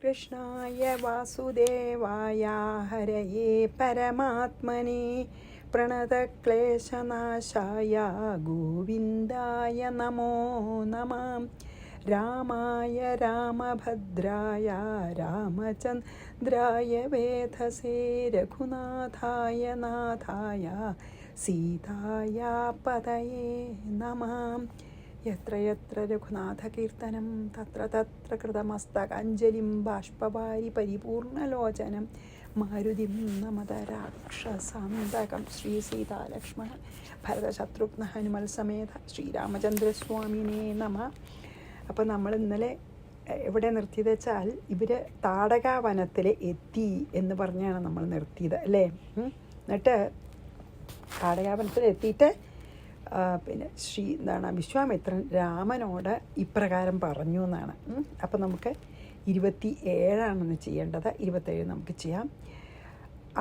कृष्णाय वासुदेवाय हरये परमात्मने प्रणतक्लेशनाशाय गोविन्दाय नमो नमः। रामाय रामभद्राय रामचन्द्राय वेधसे रघुनाथाय नाथाय सीताय पतये नमः। यत्र यत्र रघुनाथकीर्तनं तत्र तत्र कृतमस्तकाञ्जलिं बाष्पवारि परिपूर्णलोचनं मारुतिं नमत राक्षसान्तकं ശ്രീസീതാലക്ഷ്മണ ഭരതശത്രുഘ്ന ഹനുമൽ സമേത ശ്രീരാമചന്ദ്രസ്വാമിനെ നമ. അപ്പോൾ നമ്മൾ ഇന്നലെ എവിടെ നിർത്തിയത് വെച്ചാൽ ഇവർ താടകാവനത്തിൽ എത്തി എന്ന് പറഞ്ഞാണ് നമ്മൾ നിർത്തിയത് അല്ലേ. എന്നിട്ട് താടകാവനത്തിൽ എത്തിയിട്ട് പിന്നെ വിശ്വാമിത്രൻ രാമനോട് ഇപ്രകാരം പറഞ്ഞു എന്നാണ്. അപ്പം നമുക്ക് 27 ചെയ്യേണ്ടത്. 27 നമുക്ക് ചെയ്യാം.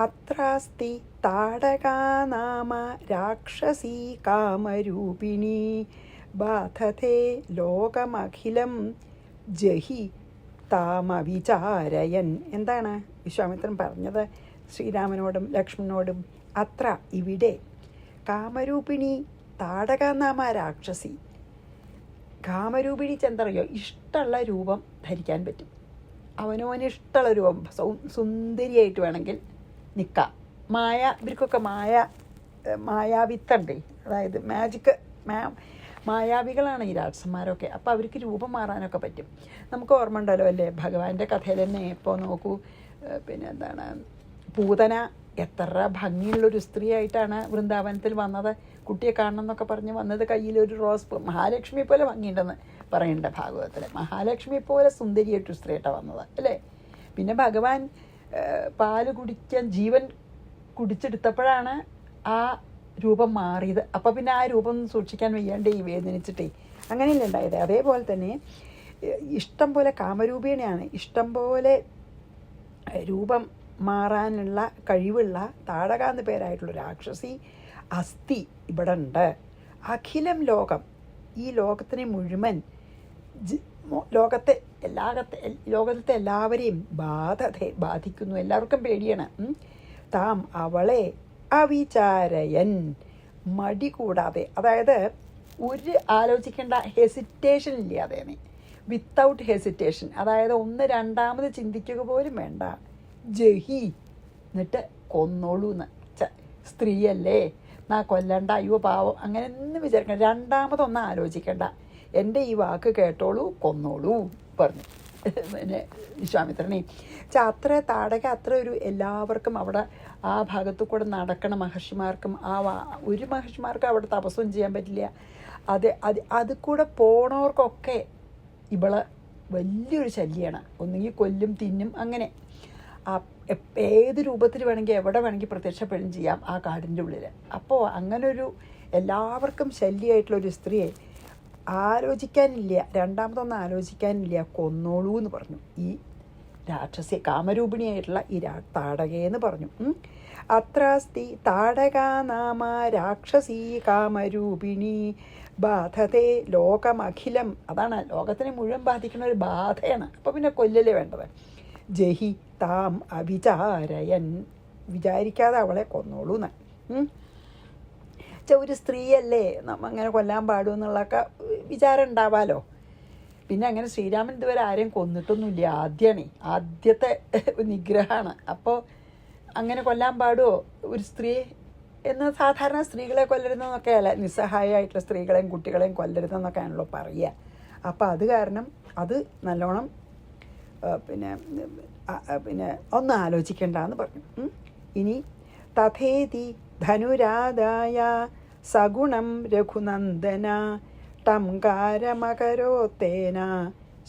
അത്രാസ്തി താടകാനാമ രാക്ഷസീ കാമരൂപിണി ബാധത്തെ ലോകമഖിലം ജഹി താമവിചാരയൻ. എന്താണ് വിശ്വാമിത്രൻ പറഞ്ഞത് ശ്രീരാമനോടും ലക്ഷ്മണനോടും? അത്ര ഇവിടെ കാമരൂപിണി താടകാനാമ രാക്ഷസി. കാമരൂപിണി ചെന്തറിയോ? ഇഷ്ടമുള്ള രൂപം ധരിക്കാൻ പറ്റും. അവനവന് ഇഷ്ടമുള്ള രൂപം സുന്ദരിയായിട്ട് വേണമെങ്കിൽ നിൽക്കാം. ഇവർക്കൊക്കെ മായാവിത്തണ്ടേ, അതായത് മാജിക്ക് മായാവികളാണ് ഈ രാക്ഷസന്മാരൊക്കെ. അപ്പോൾ അവർക്ക് രൂപം മാറാനൊക്കെ പറ്റും. നമുക്ക് ഓർമ്മ ഉണ്ടല്ലോ അല്ലേ, ഭഗവാന്റെ കഥയിൽ തന്നെ. ഇപ്പോൾ നോക്കൂ, പൂതന എത്ര ഭംഗിയുള്ളൊരു സ്ത്രീയായിട്ടാണ് വൃന്ദാവനത്തിൽ വന്നത്. കുട്ടിയെ കാണണം എന്നൊക്കെ പറഞ്ഞ് വന്നത് കയ്യിലൊരു റോസ് മഹാലക്ഷ്മി പോലെ ഭംഗിയുണ്ടെന്ന് പറയേണ്ട ഭാഗവതത്തിൽ. മഹാലക്ഷ്മി പോലെ സുന്ദരിയായിട്ടൊരു സ്ത്രീയായിട്ടാണ് വന്നത് അല്ലേ. പിന്നെ ഭഗവാൻ പാല് കുടിക്കാൻ ജീവൻ കുടിച്ചെടുത്തപ്പോഴാണ് ആ രൂപം മാറിയത്. അപ്പോൾ പിന്നെ ആ രൂപം സൂക്ഷിക്കാൻ വയ്യാണ്ടേ ഈ വേദനിച്ചിട്ടേ, അങ്ങനെയല്ലേ ഉണ്ടായത്. അതേപോലെ തന്നെ ഇഷ്ടം പോലെ കാമരൂപേണയാണ്, ഇഷ്ടം പോലെ രൂപം മാറാനുള്ള കഴിവുള്ള താടക എന്ന പേരായിട്ടുള്ള രാക്ഷസി അസ്ഥി ഇവിടെ ഉണ്ട്. അഖിലം ലോകം, ഈ ലോകത്തിനെ മുഴുവൻ, ലോകത്തെ എല്ലാവരെയും ബാധിക്കുന്നു. എല്ലാവർക്കും പേടിയാണ്. താം അവളെ അവിചാരയൻ, മടി കൂടാതെ, അതായത് ഒരു ആലോചിക്കേണ്ട, ഹെസിറ്റേഷൻ ഇല്ലാതെ, വിത്തൗട്ട് ഹെസിറ്റേഷൻ, അതായത് രണ്ടാമത് ചിന്തിക്കുക പോലും വേണ്ട. ജഹി, എന്നിട്ട് കൊന്നോളൂ എന്ന്. സ്ത്രീയല്ലേ, കൊല്ലണ്ട, അയ്യോ പാവം, അങ്ങനെ ഒന്നും വിചാരിക്കണം. രണ്ടാമതൊന്നും ആലോചിക്കണ്ട, എൻ്റെ ഈ വാക്ക് കേട്ടോളൂ, കൊന്നോളൂ പറഞ്ഞു പിന്നെ വിശ്വാമിത്രനെ. അത്ര താടക അത്ര ഒരു എല്ലാവർക്കും അവിടെ ആ ഭാഗത്തു കൂടെ നടക്കണ മഹർഷിമാർക്കും ഒരു മഹർഷിമാർക്കും അവിടെ തപസ്സും ചെയ്യാൻ പറ്റില്ല. അത് കൂടെ പോണവർക്കൊക്കെ ഇവള് വലിയൊരു ശല്യമാണ്. ഒന്നുകിൽ കൊല്ലും, തിന്നും, അങ്ങനെ ഏത് രൂപത്തിൽ വേണമെങ്കിൽ എവിടെ വേണമെങ്കിൽ പ്രത്യക്ഷപ്പെടുകയും ചെയ്യാം ആ കാടിൻ്റെ ഉള്ളിൽ. അപ്പോൾ അങ്ങനൊരു എല്ലാവർക്കും ശല്യമായിട്ടുള്ളൊരു സ്ത്രീയെ ആലോചിക്കാനില്ല, രണ്ടാമതൊന്നും ആലോചിക്കാനില്ല, കൊന്നോളൂ എന്ന് പറഞ്ഞു. ഈ രാക്ഷസി കാമരൂപിണിയായിട്ടുള്ള ഈ താടകയെന്ന് പറഞ്ഞു. അത്രാസ്തി താടകാനാമ രാക്ഷസീ കാമരൂപിണി ബാധത്തെ ലോകമഖിലം. അതാണ് ലോകത്തിനെ മുഴുവൻ ബാധിക്കുന്ന ഒരു ബാധയാണ്. അപ്പോൾ പിന്നെ കൊല്ലലേ വേണ്ടത്. ജഹി താം അവിചാരയൻ, വിചാരിക്കാതെ അവളെ കൊന്നോളൂ എന്ന്. ഒരു സ്ത്രീയല്ലേ, അങ്ങനെ കൊല്ലാൻ പാടുമെന്നുള്ളതൊക്കെ വിചാരം ഉണ്ടാവാലോ. പിന്നെ അങ്ങനെ ശ്രീരാമൻ ഇതുവരെ ആരെയും കൊന്നിട്ടൊന്നുമില്ല. ആദ്യത്തെ നിഗ്രഹമാണ്. അപ്പോൾ അങ്ങനെ കൊല്ലാൻ പാടുമോ ഒരു സ്ത്രീയെ എന്ന്? സാധാരണ സ്ത്രീകളെ കൊല്ലരുതെന്നൊക്കെയല്ല, നിസ്സഹായമായിട്ടുള്ള സ്ത്രീകളെയും കുട്ടികളെയും കൊല്ലരുതെന്നൊക്കെയാണല്ലോ പറയുക. അപ്പോൾ അത് കാരണം അത് നല്ലോണം പിന്നെ ഒന്ന് ആലോചിക്കേണ്ടെന്ന് പറഞ്ഞു. ഇനി തഥേതി ധനുരാദായ സഗുണം രഘുനന്ദന ടംകാരമകരോത്തേന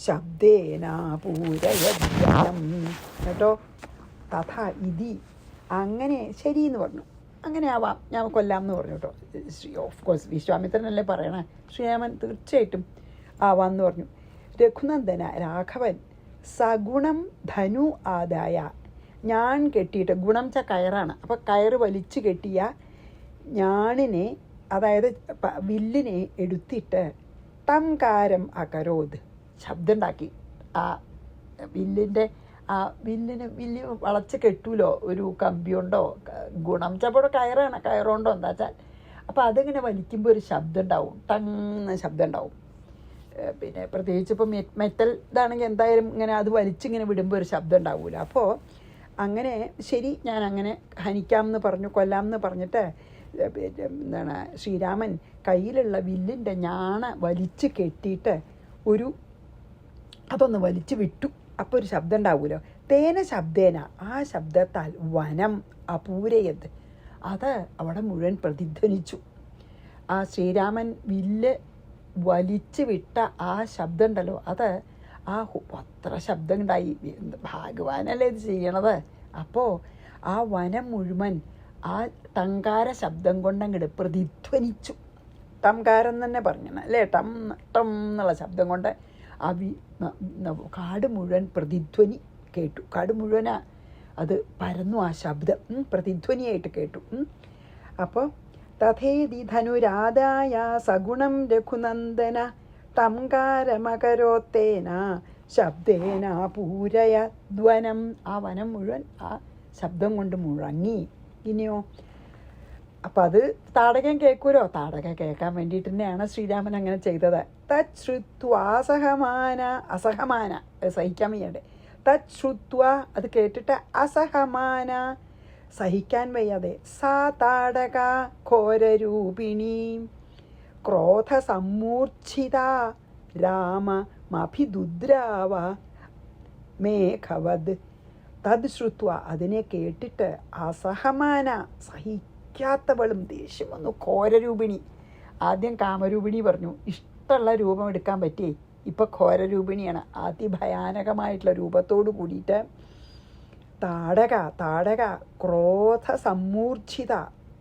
ശബ്ദേന പൂരയദ്യം. കേട്ടോ, തഥ ഇതി, അങ്ങനെ ശരിയെന്ന് പറഞ്ഞു. അങ്ങനെ ആവാം, ഞാൻ കൊല്ലാം എന്ന് പറഞ്ഞു കേട്ടോ. ഓഫ് കോഴ്സ് വിശ്വാമിത്രനല്ലേ പറയണേ, ശ്രീരാമൻ തീർച്ചയായിട്ടും ആവാമെന്ന് പറഞ്ഞു. രഘുനന്ദന, രാഘവൻ, സഗുണം ധനു ആദായ, ഞാൻ കെട്ടിയിട്ട്, ഗുണം കയറാണ്, അപ്പോൾ കയറ് വലിച്ചു കെട്ടിയ ഞാണിനെ, അതായത് വില്ലിനെ എടുത്തിട്ട് ടംകാരം അകരോത്, ശബ്ദമുണ്ടാക്കി. ആ വില്ലിൻ്റെ ആ വില്ല് വളച്ച് കെട്ടൂലോ ഒരു കമ്പി കൊണ്ടോ, ഗുണം ചിലപ്പോൾ കയറുകൊണ്ടോ എന്താ വെച്ചാൽ. അപ്പോൾ അതിങ്ങനെ വലിക്കുമ്പോൾ ഒരു ശബ്ദം ഉണ്ടാവും, ടങ്ങ് ശബ്ദം ഉണ്ടാവും. പിന്നെ പ്രത്യേകിച്ച് ഇപ്പോൾ മെറ്റൽ ഇതാണെങ്കിൽ എന്തായാലും ഇങ്ങനെ അത് വലിച്ചിങ്ങനെ വിടുമ്പോൾ ഒരു ശബ്ദം ഉണ്ടാവില്ല. അപ്പോൾ അങ്ങനെ ശരി, ഞാൻ അങ്ങനെ ഹനിക്കാമെന്ന് പറഞ്ഞു, കൊല്ലാമെന്ന് പറഞ്ഞിട്ട് എന്താണ് ശ്രീരാമൻ കയ്യിലുള്ള വില്ലിൻ്റെ ഞാണ വലിച്ച് കെട്ടിയിട്ട് അതൊന്ന് വലിച്ചു വിട്ടു. അപ്പോൾ ഒരു ശബ്ദം ഉണ്ടാവുമല്ലോ, തേന ശബ്ദേന, ആ ശബ്ദത്താൽ വനം അപൂരയത്, അത് അവിടെ മുഴുവൻ പ്രതിധ്വനിച്ചു. ആ ശ്രീരാമൻ വില്ല് വലിച്ചു വിട്ട ആ ശബ്ദം ഉണ്ടല്ലോ, അത് അത്ര ശബ്ദം ഉണ്ടായി. ഭഗവാനല്ലേ ഇത് ചെയ്യണത്. അപ്പോൾ ആ വനം മുഴുവൻ ആ ടങ്കാര ശബ്ദം കൊണ്ടങ്ങോട്ട് പ്രതിധ്വനിച്ചു. ടംകാരം തന്നെ പറഞ്ഞണം അല്ലേ, ടം ടം എന്നുള്ള ശബ്ദം കൊണ്ട് ആ കാട് മുഴുവൻ പ്രതിധ്വനി കേട്ടു. കാട് മുഴുവനാ അത് പരന്നു, ആ ശബ്ദം പ്രതിധ്വനിയായിട്ട് കേട്ടു. അപ്പോൾ തഥേതി ധനുരാദായ സഗുണം രഘുനന്ദന ടംകാരമകരോത്തേന ശബ്ദേന പൂരയ ധ്വനം. ആ വനം മുഴുവൻ ആ ശബ്ദം കൊണ്ട് മുഴങ്ങി. ഇനിയോ അപ്പം അത് താടകൻ കേൾക്കുമല്ലോ, താടക കേൾക്കാൻ വേണ്ടിയിട്ട് തന്നെയാണ് ശ്രീരാമൻ അങ്ങനെ ചെയ്തത്. അസഹമാന സഹിക്കാൻ വയ്യാതെ, തച്ഛ്രുത്വ അത് കേട്ടിട്ട് അസഹമാന സഹിക്കാൻ വയ്യാതെ, സാ താടക ഘോരരൂപിണി ക്രോധസമ്മൂർച്ഛിത രാമമഭിദുദ്രാവ മേഘവത്. തത് ശ്രുത്വ അതിനെ കേട്ടിട്ട് അസഹമാന സഹിക്കാത്തവളും, ദേഷ്യം വന്നു. ഘോരരൂപിണി, ആദ്യം കാമരൂപിണി പറഞ്ഞു, ഇഷ്ടമുള്ള രൂപം എടുക്കാൻ പറ്റിയേ. ഇപ്പം ഘോരരൂപിണിയാണ്, അതിഭയാനകമായിട്ടുള്ള രൂപത്തോട് കൂടിയിട്ട് താടക ക്രോധ സമ്മൂർച്ഛിത,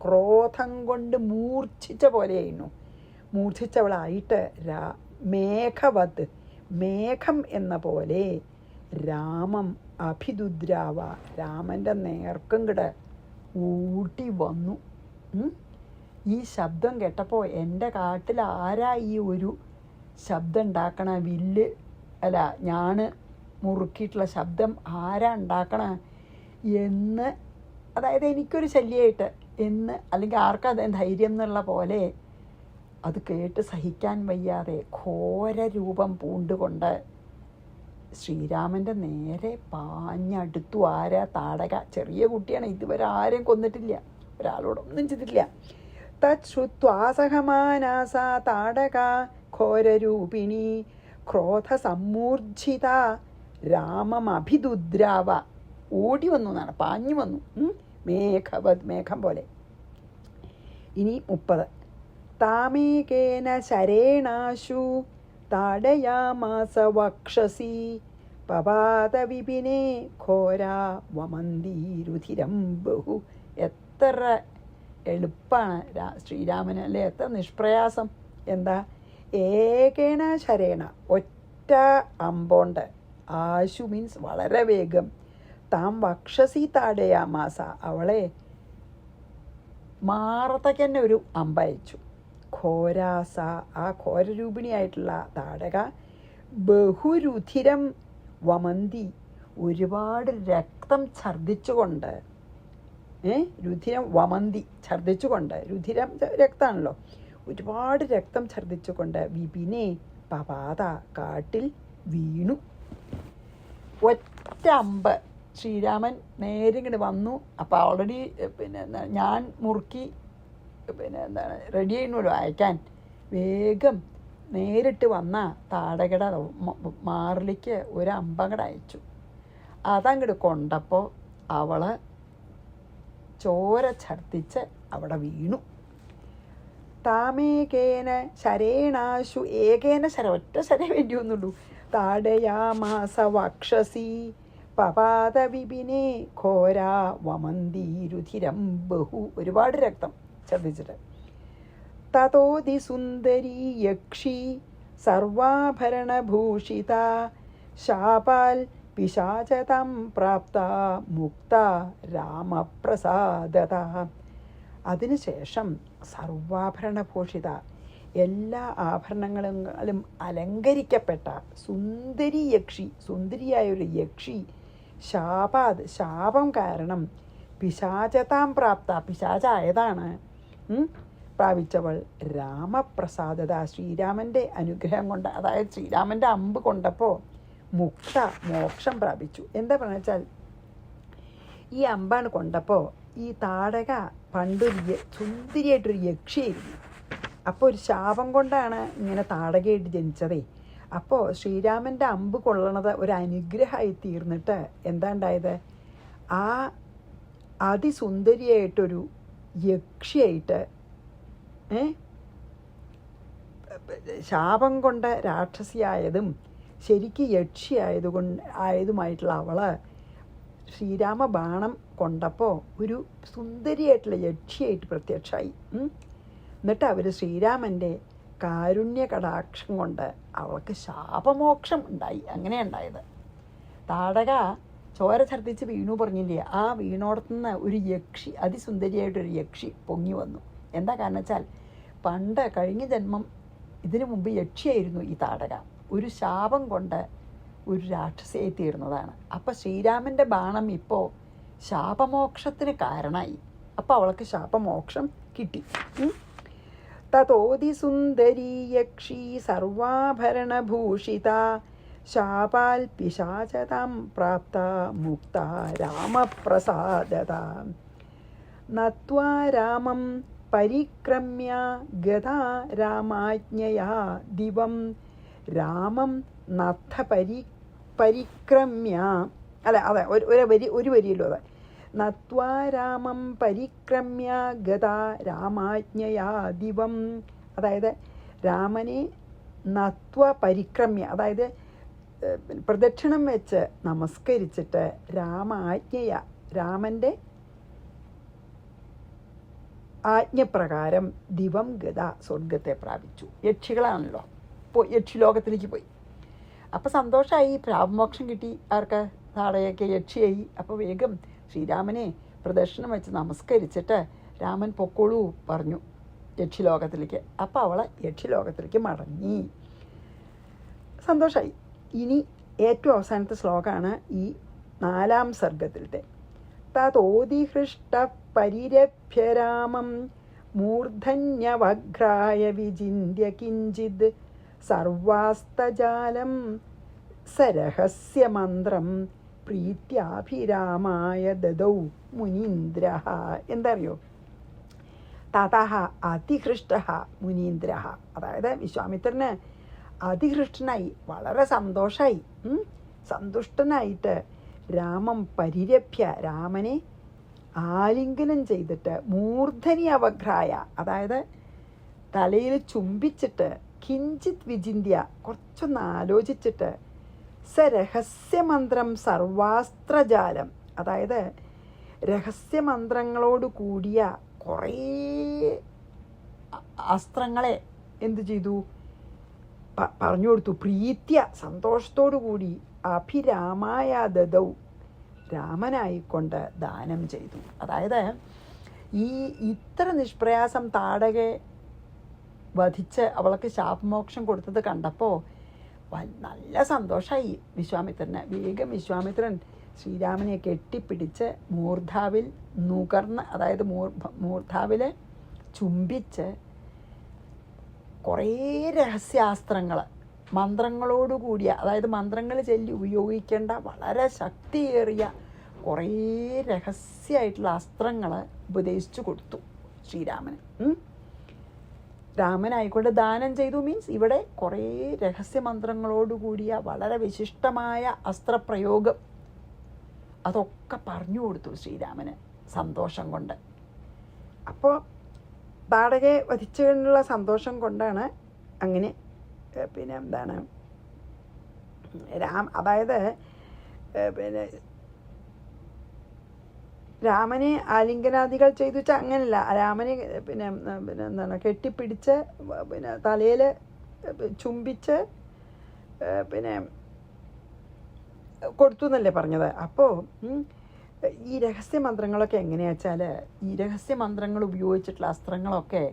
ക്രോധം കൊണ്ട് മൂർച്ഛിച്ച പോലെയായിരുന്നു, മൂർച്ഛിച്ചവളായിട്ട് മേഘവത്, മേഘം എന്ന പോലെ രാമം അഭിദുദ്രാവ, രാമൻ്റെ നേർക്കും കിട ഊട്ടി വന്നു. ഈ ശബ്ദം കേട്ടപ്പോൾ എൻ്റെ കാട്ടിൽ ആരാ ഈ ഒരു ശബ്ദം ഉണ്ടാക്കണ, വില്ല് അല്ല ഞാണ് മുറുക്കിയിട്ടുള്ള ശബ്ദം ആരാ ഉണ്ടാക്കണ എന്ന്, അതായത് എനിക്കൊരു ശല്യമായിട്ട് എന്ന്, അല്ലെങ്കിൽ ആർക്കാ ധൈര്യം എന്നുള്ള പോലെ അത് കേട്ട് സഹിക്കാൻ വയ്യാതെ ഘോര രൂപം പൂണ്ടുകൊണ്ട് ശ്രീരാമൻ്റെ നേരെ പാഞ്ഞടുത്തു. ആരാ? താടക. ചെറിയ കുട്ടിയാണ്, ഇതുവരെ ആരെയും കൊന്നിട്ടില്ല, ഒരാളോടൊന്നും ചെയ്തിട്ടില്ല. തച്ഛ്രുത്വാസഹമാനാസ താടക ഘോരരൂപിണി ക്രോധ സമ്മൂർച്ഛിത രാമമഭിദുദ്രാവ, ഓടി വന്നു എന്നാണ്, പാഞ്ഞു വന്നു. മേഘവത്, മേഘം പോലെ. ഇനി 30. താമേകേന ശരേണാശു താടയാമാസ വക്ഷസി പപാത വിപിനെ ഘോരാ വമന്തിരുധിരം ബഹു. എത്ര എളുപ്പമാണ് ശ്രീരാമന് അല്ലേ, എത്ര നിഷ്പ്രയാസം. എന്താ? ഏകേണ ശരേണ, ഒറ്റ അമ്പോണ്ട്, ആശു മീൻസ് വളരെ വേഗം, താം വക്ഷസി താടയാമാസ, അവളെ മാറത്തേക്ക് തന്നെ ഒരു അമ്പയച്ചു. ഘോരാസ, ആ ഘോരരൂപിണിയായിട്ടുള്ള താടക ബഹുരുധിരം വമന്തി, ഒരുപാട് രക്തം ഛർദ്ദിച്ചുകൊണ്ട്, രുധിരം വമന്തി ഛർദ്ദിച്ചുകൊണ്ട്, രുധിരം രക്തമാണല്ലോ, ഒരുപാട് രക്തം ഛർദ്ദിച്ചുകൊണ്ട് വിപിനെ പപാത, കാട്ടിൽ വീണു. ഒറ്റ അമ്പ് ശ്രീരാമൻ നേരെ ഇങ്ങോട്ട് വന്നു. അപ്പോൾ ഓൾറെഡി പിന്നെ ഞാൻ മുറുക്കി പിന്നെ എന്താണ് റെഡി ചെയ്യണമല്ലോ അയക്കാൻ. വേഗം നേരിട്ട് വന്ന താടകയുടെ മാറിലേക്ക് ഒരു അമ്പങ്ങട് അയച്ചു. അതങ്ങോട്ട് കൊണ്ടപ്പോൾ അവള് ചോര ഛർദ്ദിച്ച് അവിടെ വീണു. താമേകേന ശരേണാശു, ഏകേന ഒറ്റ ശരം വേണ്ടി വന്നുള്ളൂ. താടയാമാസ വക്ഷസി പപാത വിപിനെ ഘോരാ വമന്തിരുധിരം ബഹു, ഒരുപാട് രക്തം ഛർദ്ദിച്ചിട്ട്. തതോതി സുന്ദരീ യക്ഷി സർവാഭരണഭൂഷിത ശാപാൽ പിശാചതം പ്രാപ്ത മുക്ത രാമപ്രസാദത. അതിനുശേഷം സർവാഭരണഭൂഷിത, എല്ലാ ആഭരണങ്ങളും അലങ്കരിക്കപ്പെട്ട സുന്ദരി യക്ഷി, സുന്ദരിയായൊരു യക്ഷി ശാപാത് ശാപം കാരണം പിശാചതാം പ്രാപ്ത പിശാചായതാണ് പ്രാപിച്ചവൾ രാമപ്രസാദത ശ്രീരാമൻ്റെ അനുഗ്രഹം കൊണ്ട്, അതായത് ശ്രീരാമൻ്റെ അമ്പ് കൊണ്ടപ്പോൾ മുക്ത മോക്ഷം പ്രാപിച്ചു. എന്താ പറഞ്ഞു വെച്ചാൽ ഈ അമ്പാണ് കൊണ്ടപ്പോൾ ഈ താടക പണ്ടൊരു സുന്ദരിയായിട്ടൊരു യക്ഷിയായിരുന്നു. അപ്പോൾ ഒരു ശാപം കൊണ്ടാണ് ഇങ്ങനെ താടകയായിട്ട് ജനിച്ചതേ. അപ്പോൾ ശ്രീരാമൻ്റെ അമ്പ് കൊള്ളണത് ഒരു അനുഗ്രഹമായി തീർന്നിട്ട് എന്താ ഉണ്ടായത്, ആ അതിസുന്ദരിയായിട്ടൊരു യക്ഷിയായിട്ട് ശാപം കൊണ്ട് രാക്ഷസിയായതും ശരിക്ക് ആയതുമായിട്ടുള്ള അവള് ശ്രീരാമ ബാണം കൊണ്ടപ്പോൾ ഒരു സുന്ദരിയായിട്ടുള്ള യക്ഷിയായിട്ട് പ്രത്യക്ഷമായി. എന്നിട്ട് അവർ ശ്രീരാമൻ്റെ കാരുണ്യ കടാക്ഷം കൊണ്ട് അവൾക്ക് ശാപമോക്ഷം ഉണ്ടായി. അങ്ങനെ ഉണ്ടായത്. താടക ചോര ഛർദ്ദിച്ച് വീണു പറഞ്ഞില്ലേ, ആ വീണോടത്തുനിന്ന് ഒരു യക്ഷി, അതിസുന്ദരിയായിട്ടൊരു യക്ഷി പൊങ്ങി വന്നു. എന്താ കാരണം വെച്ചാൽ പണ്ട് കഴിഞ്ഞ ജന്മം ഇതിനു മുമ്പ് യക്ഷിയായിരുന്നു ഈ താടക. ഒരു ശാപം കൊണ്ട് ഒരു രാക്ഷസിയായി തീർന്നതാണ്. അപ്പം ശ്രീരാമൻ്റെ ബാണം ഇപ്പോൾ ശാപമോക്ഷത്തിന് കാരണമായി. അപ്പം അവൾക്ക് ശാപമോക്ഷം കിട്ടി. തതോതി സുന്ദരീ യക്ഷി സർവാഭരണഭൂഷിത ശാപാൽ പിശാചതാം പ്രാപ്ത മുക്ത രാമപ്രസാദത നത്വാ രാമം പരിക്രമ്യ ഗതാ രാമാജ്ഞയാ ദിവം രാമം നഥ പരിക്രമ്യ അതെ ഒരു വരിയല്ലോ അതെ. നത്വാ രാമം പരിക്രമ്യ ഗതാ രാമാജ്ഞയാ ദിവം, അതായത് രാമനെ നത്വ പരിക്രമ്യ, അതായത് പ്രദക്ഷിണം വെച്ച് നമസ്കരിച്ചിട്ട് രാമാജ്ഞയ രാമൻ്റെ ആജ്ഞപ്രകാരം ദിവം ഗത സ്വർഗത്തെ പ്രാപിച്ചു. യക്ഷികളാണല്ലോ, യക്ഷിലോകത്തിലേക്ക് പോയി. അപ്പം സന്തോഷമായി, പ്രാപമോക്ഷം കിട്ടി. ആർക്ക്? താടകയ്ക്ക് യക്ഷിയായി. അപ്പോൾ വേഗം ശ്രീരാമനെ പ്രദക്ഷിണം വെച്ച് നമസ്കരിച്ചിട്ട് രാമൻ പൊക്കോളൂ പറഞ്ഞു യക്ഷിലോകത്തിലേക്ക്. അപ്പോൾ അവളെ യക്ഷിലോകത്തിലേക്ക് മടങ്ങി. സന്തോഷമായി. ഇനി ഏറ്റവും അവസാനത്തെ ശ്ലോകമാണ് ഈ 4-ാം സർഗത്തിലത്തെ. തതോതിഹൃഷ്ട പരിരഭ്യ രാമം മൂർധന്യവഘ്രായ വിചിന്യ കിഞ്ചിത് സർവാസ്തജാലം സരഹസ്യമന്ത്രം പ്രീത്യാഭിരാമായ ദദൗ മുനീന്ദ്ര. എന്താ അറിയോ? തതഃ അതിഹൃഷ്ട മുനീന്ദ്ര, അതായത് വിശ്വാമിത്രന് അതിഹൃഷ്ടനായി, വളരെ സന്തോഷമായി, സന്തുഷ്ടനായിട്ട് രാമം പരിരഭ്യ രാമനെ ആലിംഗനം ചെയ്തിട്ട് മൂർധനി അവഘ്രായ, അതായത് തലയിൽ ചുംബിച്ചിട്ട് കിഞ്ചിത് വിചിന്യ കുറച്ചൊന്ന് ആലോചിച്ചിട്ട് രഹസ്യമന്ത്രം സർവാസ്ത്രജാലം, അതായത് രഹസ്യമന്ത്രങ്ങളോട് കൂടിയ കുറേ അസ്ത്രങ്ങളെ എന്തു ചെയ്തു? പറഞ്ഞു കൊടുത്തു. പ്രീത്യ സന്തോഷത്തോടു കൂടി അഭിരാമായ ദദൗ രാമനായിക്കൊണ്ട് ദാനം ചെയ്തു. അതായത് ഇത്ര നിഷ്പ്രയാസം താടകെ വധിച്ച് അവൾക്ക് ശാപമോക്ഷം കൊടുത്തത് കണ്ടപ്പോൾ നല്ല സന്തോഷമായി വിശ്വാമിത്രന്. വേഗം വിശ്വാമിത്രൻ ശ്രീരാമനെ കെട്ടിപ്പിടിച്ച് മൂർധാവിൽ നുകർന്ന്, അതായത് മൂർധാവിൽ ചുംബിച്ച് കുറേ രഹസ്യാസ്ത്രങ്ങൾ മന്ത്രങ്ങളോടുകൂടിയ, അതായത് മന്ത്രങ്ങൾ ചൊല്ലി ഉപയോഗിക്കേണ്ട വളരെ ശക്തിയേറിയ കുറേ രഹസ്യമായിട്ടുള്ള അസ്ത്രങ്ങൾ ഉപദേശിച്ചു കൊടുത്തു ശ്രീരാമന്. രാമനായിക്കൊണ്ട് ദാനം ചെയ്തു മീൻസ് ഇവിടെ കുറേ രഹസ്യമന്ത്രങ്ങളോടുകൂടിയ വളരെ വിശിഷ്ടമായ അസ്ത്രപ്രയോഗം അതൊക്കെ പറഞ്ഞു കൊടുത്തു ശ്രീരാമന് സന്തോഷം കൊണ്ട്. അപ്പോൾ താടകയെ വധിച്ചുകൊണ്ടുള്ള സന്തോഷം കൊണ്ടാണ് അങ്ങനെ പിന്നെ എന്താണ് അതായത് പിന്നെ രാമനെ ആലിംഗനാദികൾ ചെയ്തു വെച്ചാൽ അങ്ങനെയല്ല, രാമനെ പിന്നെ എന്താണ് കെട്ടിപ്പിടിച്ച് പിന്നെ തലയിൽ ചുംബിച്ച് പിന്നെ കൊടുത്തു എന്നല്ലേ പറഞ്ഞത്. അപ്പോൾ ഈ രഹസ്യമന്ത്രങ്ങളൊക്കെ എങ്ങനെയാ വെച്ചാൽ ഈ രഹസ്യമന്ത്രങ്ങൾ ഉപയോഗിച്ചിട്ടുള്ള അസ്ത്രങ്ങളൊക്കെ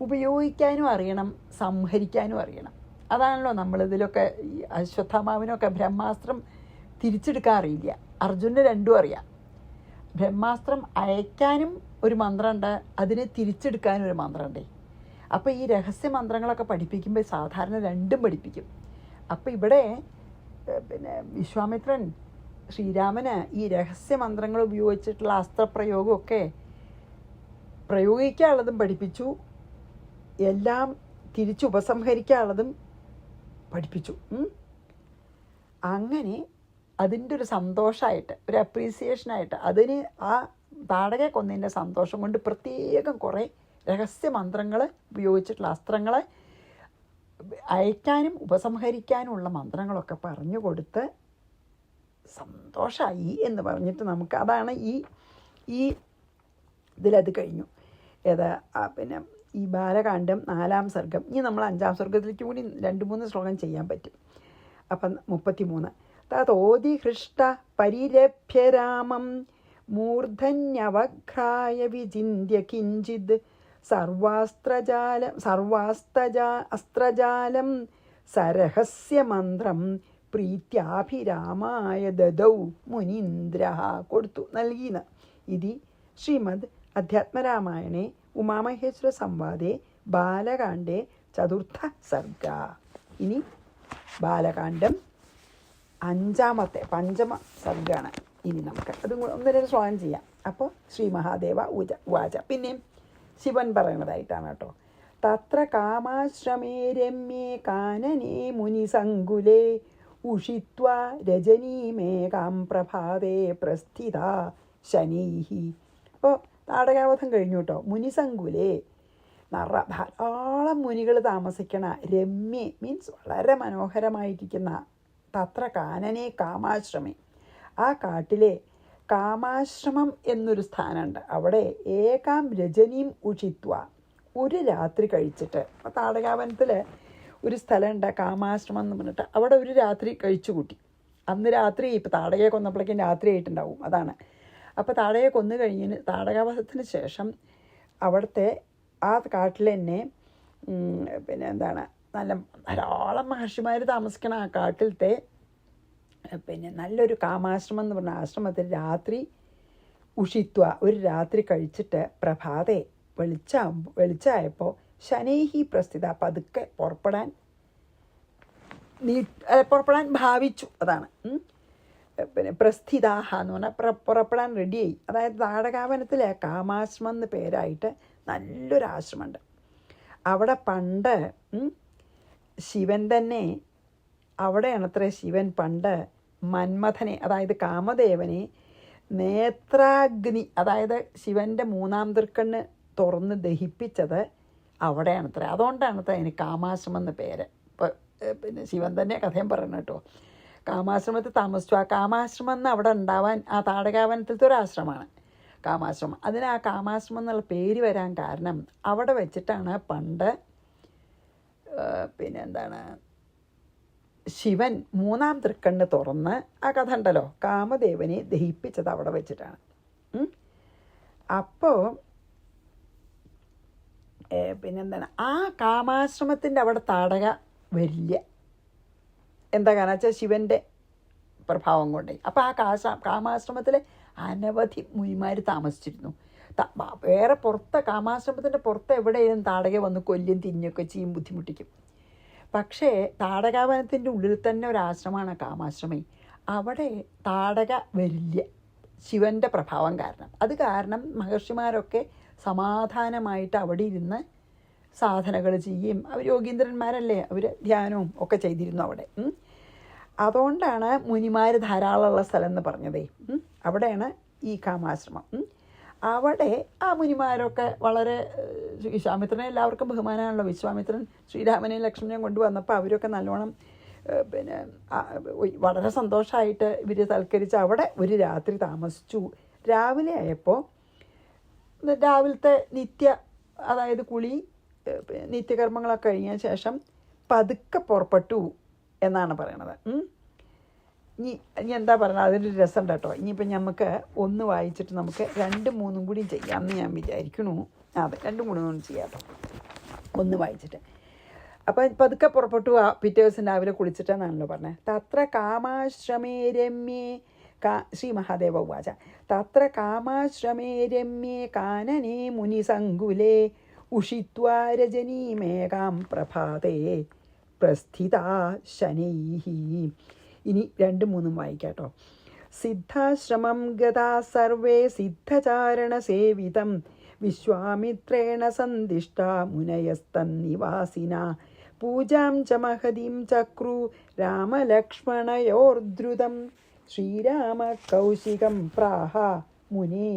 ഉപയോഗിക്കാനും അറിയണം, സംഹരിക്കാനും അറിയണം. അതാണല്ലോ നമ്മളിതിലൊക്കെ ഈ അശ്വത്ഥാമാവിനൊക്കെ ബ്രഹ്മാസ്ത്രം തിരിച്ചെടുക്കാൻ അറിയില്ല. അർജുനന് രണ്ടും അറിയാം. ബ്രഹ്മാസ്ത്രം അയക്കാനും ഒരു മന്ത്രമുണ്ട്, അതിനെ തിരിച്ചെടുക്കാനും ഒരു മന്ത്രമുണ്ട്. അപ്പോൾ ഈ രഹസ്യ മന്ത്രങ്ങളൊക്കെ പഠിപ്പിക്കുമ്പോൾ സാധാരണ രണ്ടും പഠിപ്പിക്കും. അപ്പോൾ ഇവിടെ വിശ്വാമിത്രൻ ശ്രീരാമന് ഈ രഹസ്യ മന്ത്രങ്ങൾ ഉപയോഗിച്ചിട്ടുള്ള അസ്ത്രപ്രയോഗമൊക്കെ പ്രയോഗിക്കാനുള്ളതും പഠിപ്പിച്ചു, എല്ലാം തിരിച്ചുപസംഹരിക്കാനുള്ളതും പഠിപ്പിച്ചു. അങ്ങനെ അതിൻ്റെ ഒരു സന്തോഷമായിട്ട്, ഒരു അപ്രീസിയേഷനായിട്ട്, അതിന് ആ താടകയെ കൊന്നതിൻ്റെ സന്തോഷം കൊണ്ട് പ്രത്യേകം കുറേ രഹസ്യമന്ത്രങ്ങൾ ഉപയോഗിച്ചിട്ടുള്ള അസ്ത്രങ്ങൾ അയക്കാനും ഉപസംഹരിക്കാനുമുള്ള മന്ത്രങ്ങളൊക്കെ പറഞ്ഞു കൊടുത്ത് സന്തോഷമായി എന്ന് പറഞ്ഞിട്ട് നമുക്ക് അതാണ് ഈ ഇതിലത് കഴിഞ്ഞു. ഏതാ ഈ ബാലകാണ്ഡം 4-ാം സർഗം. ഇനി നമ്മൾ 5-ാം സർഗത്തിലേക്ക് കൂടി 2-3 ശ്ലോകം ചെയ്യാൻ പറ്റും. അപ്പം 33 തതോതിഹൃഷ്ട പരിരഭ്യ രാമം മൂർധന്യവഘ്രായ വിചിന്യ കിഞ്ചിത് അസ്ത്രജാലം സരഹസ്യമന്ത്രം പ്രീത്യാഭിരാമായ ദദൗ മുനീന്ദ്ര കൊടുത്തു നൽകിന. ഇതി ശ്രീമദ് അധ്യാത്മരാമായണേ ഉമാമഹേശ്വര സംവാദേ ബാലകാണ്ഡേ 4ാ സർഗ. ഇനി ബാലകാണ്ഡം 5-ാമത്തെ പഞ്ചമ സർഗാണ്. ഇനി നമുക്ക് അതും 1-2 ശ്ലോകം ചെയ്യാം. അപ്പോൾ ശ്രീ മഹാദേവ ഉവാച, പിന്നെയും ശിവൻ പറയുന്നതായിട്ടാണ് കേട്ടോ. തത്ര കാമാശ്രമേ രമ്യേ കാനനേ മുനിസങ്കുലേ ഉഷിത്വാ രജനീമേകാം പ്രഭാതേ പ്രസ്ഥിത ശനൈഹി. അപ്പോൾ താടകാവധം കഴിഞ്ഞു കേട്ടോ. മുനിസങ്കുലേ ധാരാളം മുനികൾ താമസിക്കണ രമ്യേ മീൻസ് വളരെ മനോഹരമായിരിക്കുന്ന തത്ര കാനനേ കാമാശ്രമേ, ആ കാട്ടിലെ കാമാശ്രമം എന്നൊരു സ്ഥാനമുണ്ട്. അവിടെ ഏകാം രജനീം ഉഷിത്വ, ഒരു രാത്രി കഴിച്ചിട്ട്. താടകാവനത്തിൽ ഒരു സ്ഥലമുണ്ട് കാമാശ്രമം എന്ന് പറഞ്ഞിട്ട്, അവിടെ ഒരു രാത്രി കഴിച്ചു കൂട്ടി. അന്ന് രാത്രി ഇപ്പം താടകയെ കൊന്നപ്പോഴേക്കും രാത്രി ആയിട്ടുണ്ടാവും, അതാണ്. അപ്പോൾ താടകയെ കൊന്നു കഴിഞ്ഞതിന് താടകാവധത്തിന് ശേഷം അവിടുത്തെ ആ കാട്ടിൽ തന്നെ നല്ല ധാരാളം മഹർഷിമാർ താമസിക്കണ ആ കാട്ടിലത്തെ നല്ലൊരു കാമാശ്രമം എന്ന് പറഞ്ഞ ആശ്രമത്തിൽ രാത്രി ഉഷിത്വ, ഒരു രാത്രി കഴിച്ചിട്ട് പ്രഭാതേ വെളിച്ചായപ്പോൾ ശനൈഹി പ്രസ്ഥിത, പതുക്കെ പുറപ്പെടാൻ ഭാവിച്ചു. അതാണ് പ്രസ്ഥിതാഹ എന്ന് പറഞ്ഞാൽ പുറപ്പെടാൻ റെഡിയായി. അതായത് താടകാവനത്തിൽ കാമാശ്രമം എന്ന് പേരായിട്ട് നല്ലൊരു ആശ്രമമുണ്ട്. അവിടെ പണ്ട് ശിവൻ തന്നെ, അവിടെയാണത്രേ ശിവൻ പണ്ട് മന്മഥനെ, അതായത് കാമദേവനെ നേത്രാഗ്നി, അതായത് ശിവൻ്റെ 3-ാം തൃക്കണ്ണ് തുറന്ന് ദഹിപ്പിച്ചത് അവിടെയാണത്രേ. അതുകൊണ്ടാണത്രേ അതിന് കാമാശ്രമം എന്ന പേര്. ഇപ്പോൾ ശിവൻ തന്നെ കഥയും പറയണം കേട്ടോ. കാമാശ്രമത്തിൽ താമസിച്ചു. ആ കാമാശ്രമം എന്ന് അവിടെ ഉണ്ടാവാൻ ആ താടകാവനത്തിലത്തെ ഒരു ആശ്രമമാണ് കാമാശ്രമം. അതിന് ആ കാമാശ്രമം എന്നുള്ള പേര് വരാൻ കാരണം അവിടെ വെച്ചിട്ടാണ് പണ്ട് ശിവൻ 3-ാം തൃക്കണ്ണ് തുറന്ന്, ആ കഥ ഉണ്ടല്ലോ, കാമദേവനെ ദഹിപ്പിച്ചത് അവിടെ വെച്ചിട്ടാണ്. അപ്പോൾ ആ കാമാശ്രമത്തിൻ്റെ അവിടെ താടക വരില്ല. എന്താ കാരണം വെച്ചാൽ ശിവൻ്റെ പ്രഭാവം കൊണ്ടേ. അപ്പോൾ ആ കാമാശ്രമത്തിൽ അനവധി മുനിമാർ താമസിച്ചിരുന്നു. വേറെ പുറത്ത്, കാമാശ്രമത്തിൻ്റെ പുറത്ത് എവിടെയും താടക വന്ന് കൊല്ലും തിരിഞ്ഞൊക്കെ ചെയ്യും, ബുദ്ധിമുട്ടിക്കും. പക്ഷേ താടകാവനത്തിൻ്റെ ഉള്ളിൽ തന്നെ ഒരു ആശ്രമമാണ് കാമാശ്രമേ. അവിടെ താടക വരില്ല, ശിവൻ്റെ പ്രഭാവം കാരണം. അത് കാരണം മഹർഷിമാരൊക്കെ സമാധാനമായിട്ട് അവിടെ ഇരുന്ന് സാധനകൾ ചെയ്യും. അവർ യോഗീന്ദ്രന്മാരല്ലേ, അവർ ധ്യാനവും ഒക്കെ ചെയ്തിരുന്നു അവിടെ. അതുകൊണ്ടാണ് മുനിമാർ ധാരാളമുള്ള സ്ഥലം എന്ന് പറഞ്ഞതേ. അവിടെയാണ് ഈ കാമാശ്രമം. അവിടെ ആ മുനിമാരൊക്കെ വളരെ, വിശ്വാമിത്രനെ എല്ലാവർക്കും ബഹുമാനമാണല്ലോ. വിശ്വാമിത്രൻ ശ്രീരാമനെയും ലക്ഷ്മണനെയും കൊണ്ടുവന്നപ്പോൾ അവരൊക്കെ നല്ലോണം വളരെ സന്തോഷമായിട്ട് ഇവർ സൽക്കരിച്ച് അവിടെ ഒരു രാത്രി താമസിച്ചു. രാവിലെ ആയപ്പോൾ രാവിലത്തെ അതായത് കുളി നിത്യകർമ്മങ്ങളൊക്കെ കഴിഞ്ഞ ശേഷം പതുക്കെ പുറപ്പെട്ടു എന്നാണ് പറയണത്. ഇനി എന്താ പറയുക, അതിൻ്റെ ഒരു രസം കേട്ടോ. ഇനിയിപ്പം നമുക്ക് ഒന്ന് വായിച്ചിട്ട് നമുക്ക് 2-3 കൂടി ചെയ്യാമെന്ന് ഞാൻ വിചാരിക്കണു. അതെ, 2-3 ചെയ്യാം കേട്ടോ, ഒന്ന് വായിച്ചിട്ട്. അപ്പം പതുക്കെ പുറപ്പെട്ടു. പിറ്റേ ദിവസം രാവിലെ കുളിച്ചിട്ടെന്നാണല്ലോ പറഞ്ഞത്. തത്ര കാമാശ്രമേ രമ്യേ ശ്രീ മഹാദേവ ഉവാച തത്ര കാമാശ്രമേ രമ്യേ കാനനെ മുനിസങ്കുലേ ഉഷിത്വാ രജനീമേകാം പ്രഭാതേ പ്രസ്ഥിതാ ശനൈഃ. ഇനി 2-3 വായിക്കാട്ടോ. സിദ്ധാശ്രമം ഗതാ സർവേ സിദ്ധചാരണസേവിതം വിശ്വാമിത്രേണ സന്ദിഷ്ടാ മുനയസ്തന്നിവാസിന പൂജാം ച മഹതീം ചക്രു രാമലക്ഷ്മണയോർദ്രുതം ശ്രീരാമ കൗശികം പ്രാഹ മുനേ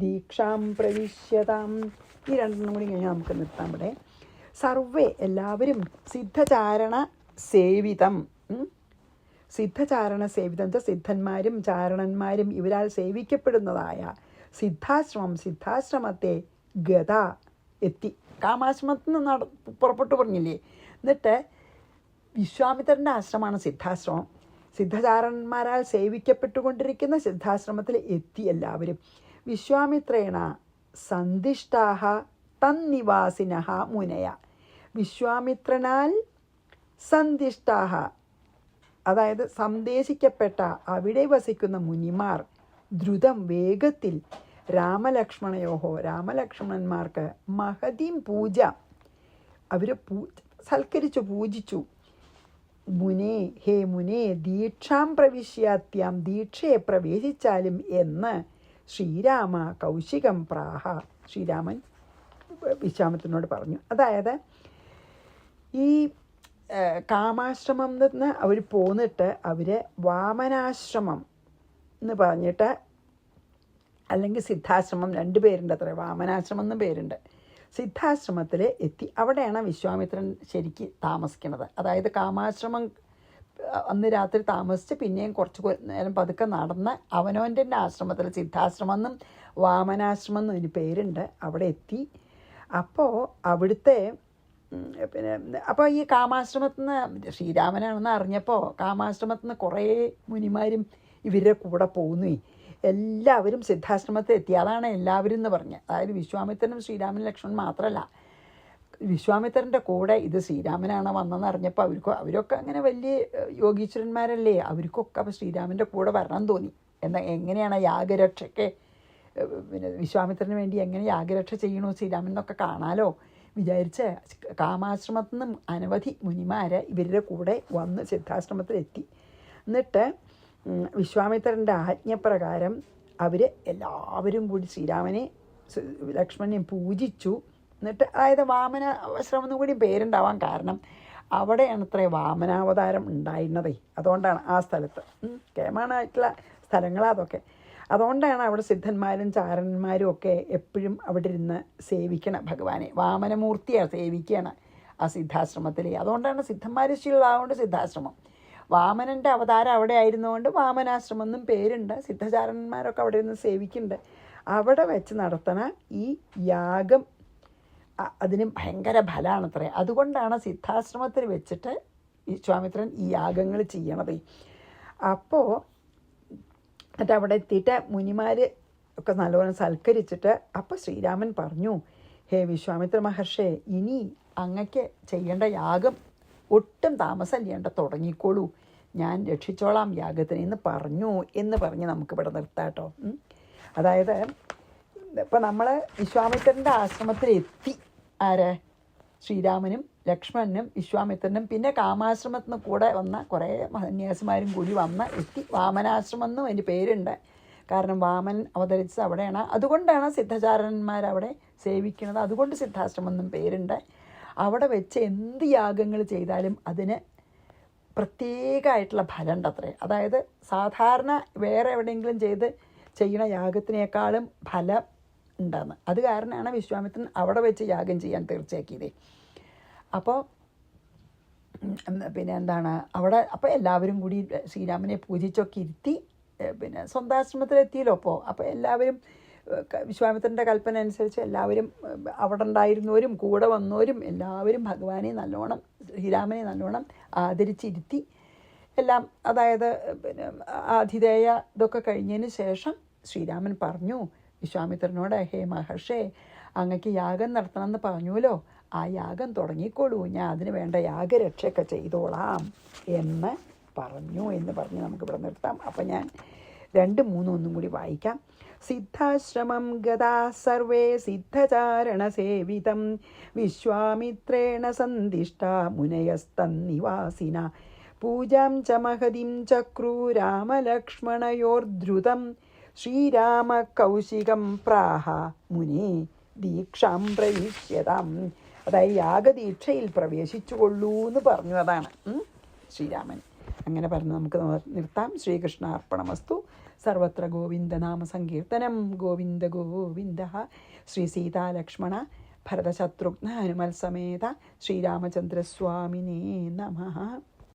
ദീക്ഷാം പ്രവിശ്യതാം. ഈ 2 കൂടി കഴിഞ്ഞാൽ നമുക്ക് നിർത്താം ഇവിടെ. സർവേ എല്ലാവരും സിദ്ധചാരണ സേവിതം. സിദ്ധചാരണ സേവിതം എന്ന് വെച്ചാൽ സിദ്ധന്മാരും ചാരണന്മാരും ഇവരാൽ സേവിക്കപ്പെടുന്നതായ സിദ്ധാശ്രമത്തെ ഗത എത്തി. കാമാശ്രമത്തിൽ നിന്ന് പുറപ്പെട്ടു പറഞ്ഞില്ലേ. എന്നിട്ട് വിശ്വാമിത്രൻ്റെ ആശ്രമമാണ് സിദ്ധാശ്രമം. സിദ്ധചാരണന്മാരാൽ സേവിക്കപ്പെട്ടുകൊണ്ടിരിക്കുന്ന സിദ്ധാശ്രമത്തിൽ എത്തി എല്ലാവരും. വിശ്വാമിത്രേണ സന്ദിഷ്ടാഹ തന്നിവാസിനഃ മുനയ. വിശ്വാമിത്രനാൽ സന്ദിഷ്ടാഹ, അതായത് സന്ദേശിക്കപ്പെട്ട അവിടെ വസിക്കുന്ന മുനിമാർ ദ്രുതം വേഗത്തിൽ രാമലക്ഷ്മണന്മാർക്ക് മഹതീം പൂജ അവർ സൽക്കരിച്ചു പൂജിച്ചു. മുനേ ഹേ മുനേ ദീക്ഷാം പ്രവിശ്യാത്യാം ദീക്ഷയെ പ്രവേശിച്ചാലും എന്ന് ശ്രീരാമ കൗശികം പ്രാഹ. ശ്രീരാമൻ വിശ്വാമിത്രനോട് പറഞ്ഞു. അതായത് ഈ കാമാശ്രമം നിന്ന് അവർ പോന്നിട്ട് അവർ വാമനാശ്രമം എന്ന് പറഞ്ഞിട്ട്, അല്ലെങ്കിൽ സിദ്ധാശ്രമം, 2 പേരുണ്ട് അത്ര. വാമനാശ്രമം എന്നും പേരുണ്ട്. സിദ്ധാശ്രമത്തിൽ എത്തി. അവിടെയാണ് വിശ്വാമിത്രൻ ശരിക്ക് താമസിക്കുന്നത്. അതായത് കാമാശ്രമം അന്ന് രാത്രി താമസിച്ച് പിന്നെയും കുറച്ച് നേരം പതുക്കെ നടന്ന് അവനവൻ്റെ ആശ്രമത്തിൽ സിദ്ധാശ്രമം എന്നും വാമനാശ്രമം എന്നും ഇതിന് പേരുണ്ട്. അവിടെ എത്തി. അപ്പോൾ അവിടുത്തെ അപ്പോൾ ഈ കാമാശ്രമത്തിൽ നിന്ന് ശ്രീരാമനാണെന്ന് അറിഞ്ഞപ്പോൾ കാമാശ്രമത്തിൽ നിന്ന് കുറേ മുനിമാരും ഇവരുടെ കൂടെ പോകുന്നു. എല്ലാവരും സിദ്ധാശ്രമത്തിൽ എത്തി. അതാണ് എല്ലാവരും എന്ന് പറഞ്ഞത്. അതായത് വിശ്വാമിത്രനും ശ്രീരാമനും ലക്ഷ്മണൻ മാത്രമല്ല, വിശ്വാമിത്രൻ്റെ കൂടെ ഇത് ശ്രീരാമനാണ് വന്നതെന്ന് അറിഞ്ഞപ്പോൾ അവരൊക്കെ അങ്ങനെ വലിയ യോഗീശ്വരന്മാരല്ലേ, അവർക്കൊക്കെ അപ്പോൾ ശ്രീരാമൻ്റെ കൂടെ വരണം തോന്നി. എന്നാൽ എങ്ങനെയാണ് യാഗരക്ഷയ്ക്ക് വിശ്വാമിത്രന് വേണ്ടി എങ്ങനെ യാഗരക്ഷ ചെയ്യണോ ശ്രീരാമൻ എന്നൊക്കെ കാണാലോ വിചാരിച്ച് കാമാശ്രമത്തിൽ നിന്നും അനവധി മുനിമാർ ഇവരുടെ കൂടെ വന്ന് സിദ്ധാശ്രമത്തിലെത്തി. എന്നിട്ട് വിശ്വാമിത്രൻ്റെ ആജ്ഞപ്രകാരം അവർ എല്ലാവരും കൂടി ശ്രീരാമനെ ലക്ഷ്മണനെയും പൂജിച്ചു. എന്നിട്ട് അതായത് വാമനാശ്രമം എന്നും കൂടി പേരുണ്ടാവാൻ കാരണം അവിടെയാണ് അത്രേ വാമനാവതാരം ഉണ്ടായിരുന്നതേ. അതുകൊണ്ടാണ് ആ സ്ഥലത്ത് കേമാനായിട്ടുള്ള സ്ഥലങ്ങളാണ് അതൊക്കെ. അതുകൊണ്ടാണ് അവിടെ സിദ്ധന്മാരും ചാരണന്മാരും ഒക്കെ എപ്പോഴും അവിടെ ഇരുന്ന് സേവിക്കണം ഭഗവാനെ. വാമനമൂർത്തിയാണ് സേവിക്കുകയാണ് ആ സിദ്ധാശ്രമത്തിൽ. അതുകൊണ്ടാണ് സിദ്ധന്മാർ ശീലമാകൊണ്ട് സിദ്ധാശ്രമം. വാമനൻ്റെ അവതാരം അവിടെ ആയിരുന്നുകൊണ്ട് വാമനാശ്രമം എന്നും പേരുണ്ട്. സിദ്ധചാരണന്മാരൊക്കെ അവിടെ ഇരുന്ന് സേവിക്കുന്നുണ്ട്. അവിടെ വെച്ച് നടത്തണ ഈ യാഗം അതിന് ഭയങ്കര ഫലമാണത്രേ. അതുകൊണ്ടാണ് സിദ്ധാശ്രമത്തിൽ വെച്ചിട്ട് വിശ്വാമിത്രൻ ഈ യാഗങ്ങൾ ചെയ്യണത്. അപ്പോൾ എന്നിട്ട് അവിടെ എത്തിയിട്ട് മുനിമാർ ഒക്കെ നല്ലവണ്ണം സൽക്കരിച്ചിട്ട് അപ്പോൾ ശ്രീരാമൻ പറഞ്ഞു, ഹേ വിശ്വാമിത്ര മഹർഷേ, ഇനി അങ്ങക്ക് ചെയ്യേണ്ട യാഗം ഒട്ടും താമസമില്ലേണ്ട തുടങ്ങിക്കോളൂ, ഞാൻ രക്ഷിച്ചോളാം യാഗത്തിന് എന്ന് പറഞ്ഞ് നമുക്കിവിടെ നിർത്താട്ടോ. അതായത് ഇപ്പം നമ്മൾ വിശ്വാമിത്രൻ്റെ ആശ്രമത്തിലെത്തി. ആര്? ശ്രീരാമനും ലക്ഷ്മണനും വിശ്വാമിത്രനും പിന്നെ കാമാശ്രമത്തിൽ നിന്ന് കൂടെ വന്ന കുറേ സന്യാസിമാരും കൂടി എത്തി. വാമനാശ്രമം എന്നും അതിൻ്റെ പേരുണ്ട്. കാരണം വാമൻ അവതരിച്ചത് അവിടെയാണ്. അതുകൊണ്ടാണ് സിദ്ധചാരണന്മാരവിടെ സേവിക്കുന്നത്. അതുകൊണ്ട് സിദ്ധാശ്രമം എന്നും പേരുണ്ട്. അവിടെ വെച്ച് എന്ത് യാഗങ്ങൾ ചെയ്താലും അതിന് പ്രത്യേകമായിട്ടുള്ള ഫലം ഉണ്ട് അത്രേ. അതായത് സാധാരണ വേറെ എവിടെയെങ്കിലും ചെയ്യണ യാഗത്തിനേക്കാളും ഫലം ഉണ്ടെന്ന്. അത് കാരണമാണ് വിശ്വാമിത്രൻ അവിടെ വെച്ച് യാഗം ചെയ്യാൻ തീർച്ചയാക്കിയത്. അപ്പോൾ പിന്നെ എന്താണ് അവിടെ അപ്പോൾ എല്ലാവരും കൂടി ശ്രീരാമനെ പൂജിച്ചൊക്കെ ഇരുത്തി പിന്നെ സ്വന്താശ്രമത്തിലെത്തിയല്ലോ. അപ്പോൾ എല്ലാവരും വിശ്വാമിത്രൻ്റെ കൽപ്പന അനുസരിച്ച് എല്ലാവരും അവിടെ ഉണ്ടായിരുന്നവരും കൂടെ വന്നവരും എല്ലാവരും ഭഗവാനെ നല്ലോണം ശ്രീരാമനെ നല്ലോണം ആദരിച്ചിരുത്തി എല്ലാം. അതായത് പിന്നെ ആതിഥേയ ഇതൊക്കെ കഴിഞ്ഞതിന് ശേഷം ശ്രീരാമൻ പറഞ്ഞു വിശ്വാമിത്രനോട്, ഹേ മഹർഷേ, അങ്ങക്ക് യാഗം നടത്തണമെന്ന് പറഞ്ഞുവല്ലോ, ആ യാഗം തുടങ്ങിക്കോളൂ, ഞാൻ അതിന് വേണ്ട യാഗരക്ഷയൊക്കെ ചെയ്തോളാം എന്ന് പറഞ്ഞ് നമുക്കിവിടെ നിർത്താം. അപ്പം ഞാൻ 2, 3 ഒന്നും കൂടി വായിക്കാം. സിദ്ധാശ്രമം ഗതാ സർവേ സിദ്ധചാരണസേവിതം വിശ്വാമിത്രേണ സന്ദിഷ്ട മുനയസ്തന്നിവാസിന പൂജാം ച മഹതിം ചക്രു രാമലക്ഷ്മണയോർധൃതം ശ്രീരാമ കൗശികം പ്രാഹ മുനേ ദീക്ഷാം പ്രവിശ്യതാം. അതായത് യാഗദീക്ഷയിൽ പ്രവേശിച്ചുകൊള്ളൂ എന്ന് പറഞ്ഞു. അതാണ് ശ്രീരാമൻ. അങ്ങനെ പറഞ്ഞ് നമുക്ക് നിർത്താം. ശ്രീകൃഷ്ണ അർപ്പണമസ്തു. സർവത്ര ഗോവിന്ദനാമ സങ്കീർത്തനം. ഗോവിന്ദ ഗോവിന്ദ. ശ്രീ സീതാലക്ഷ്മണ ഭരതശത്രുഘ്ന ഹനുമൽ സമേത ശ്രീരാമചന്ദ്രസ്വാമിനേ നമഃ.